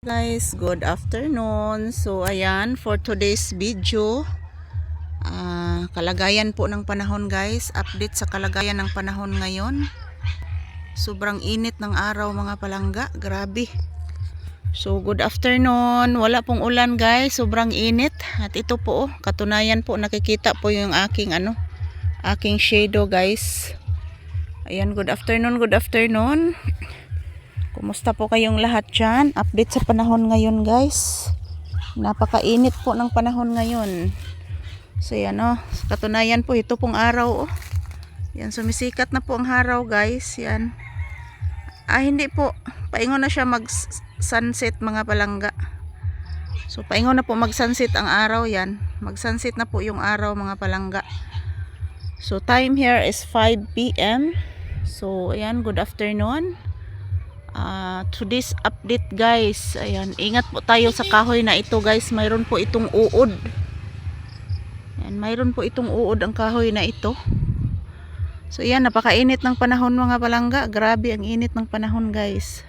Guys, good afternoon. So ayan, for today's video, kalagayan po ng panahon guys, update sa kalagayan ng panahon ngayon. Sobrang init ng araw mga palangga, grabe. So good afternoon, wala pong ulan guys, sobrang init. At ito po, katunayan po, nakikita po yung aking shadow guys. Ayan, good afternoon, good afternoon. Kumusta po kayong lahat dyan? Update sa panahon ngayon guys. Napakainit po ng panahon ngayon. So yan katunayan po ito pong araw Yan, sumisikat na po ang araw guys. Yan. Hindi po. Paingon na siya mag sunset mga palangga. So paingon na po mag sunset ang araw yan. Mag sunset na po yung araw mga palangga. So time here is 5 PM. So ayan, good afternoon. Today's update guys, ayan, ingat po tayo sa kahoy na ito guys. Mayroon po itong uod. Ayan, mayroon po itong uod ang kahoy na ito. So ayan, napakainit ng panahon mga palangga. Grabe ang init ng panahon guys.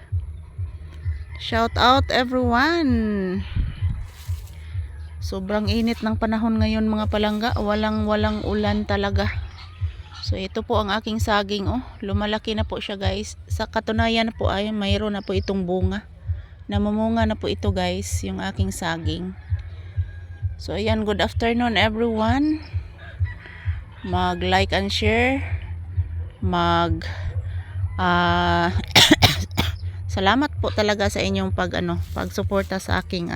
Shout out everyone. Sobrang init ng panahon ngayon mga palangga. Walang ulan talaga. So ito po ang aking saging lumalaki na po siya guys. Sa katunayan po ay mayroon na po itong bunga. Namumunga na po ito guys, yung aking saging. So ayan, good afternoon everyone. Mag-like and share. Salamat po talaga sa inyong pagsuporta sa aking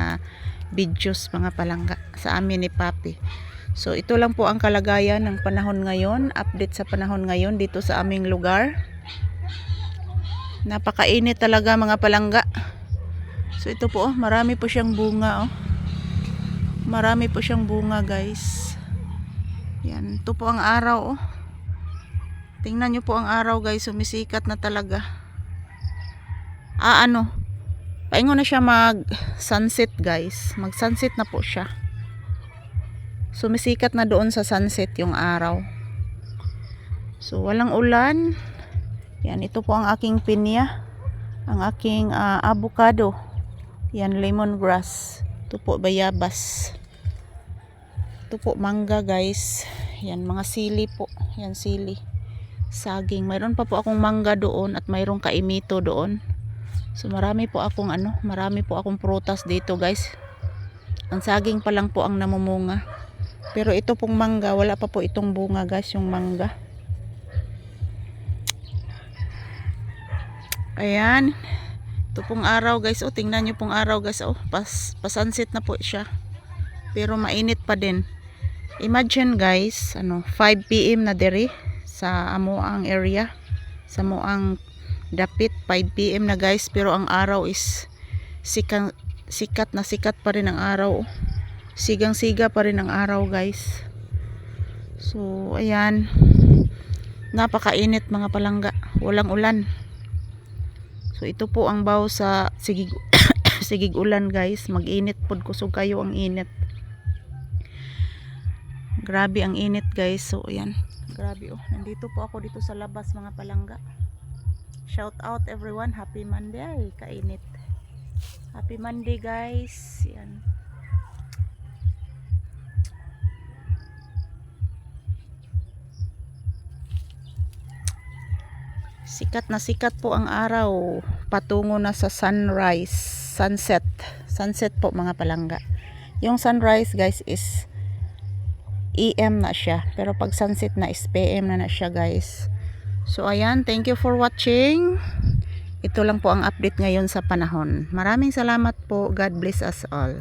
videos mga palangga, sa amin ni Papi. So ito lang po ang kalagayan ng panahon ngayon, update sa panahon ngayon dito sa aming lugar. Napakainit talaga mga palangga. So ito po marami po siyang bunga Marami po siyang bunga guys. Yan, ito po ang araw Tingnan niyo po ang araw guys, sumisikat na talaga. Paingon na siya mag sunset guys. Mag sunset na po siya. Sumisikat na doon sa sunset yung araw. So walang ulan. Yan, ito po ang aking pinya, ang aking avocado. Yan, lemongrass. Ito po bayabas. Ito po mangga guys. Yan, mga sili po. Yan, sili. Saging. Mayroon pa po akong mangga doon at mayroong kaimito doon. So marami po akong prutas dito guys. Ang saging pa lang po ang namumunga. Pero ito pong mangga, wala pa po itong bunga guys, yung mangga. Ayan. Ito pong araw guys, tingnan nyo pong araw guys, pa-sunset na po siya. Pero mainit pa din. Imagine guys, 5 PM na diri sa amoang area, sa moang dapit, 5 PM na guys, pero ang araw is sikat pa rin ang araw. Sigang-siga pa rin ang araw guys. So ayan, napakainit mga palangga, walang ulan. So ito po ang baw sa sigig ulan guys. Mag-init pod kusog kayo ang init. Grabe ang init guys. So ayan, grabe nandito po ako dito sa labas mga palangga. Shout out everyone, happy Monday. Ay, kainit. Happy Monday guys. Yan. Sikat na sikat po ang araw, patungo na sa sunset po mga palangga. Yung sunrise guys is AM na siya, pero pag sunset na is PM na siya guys. So ayan, thank you for watching. Ito lang po ang update ngayon sa panahon. Maraming salamat po. God bless us all.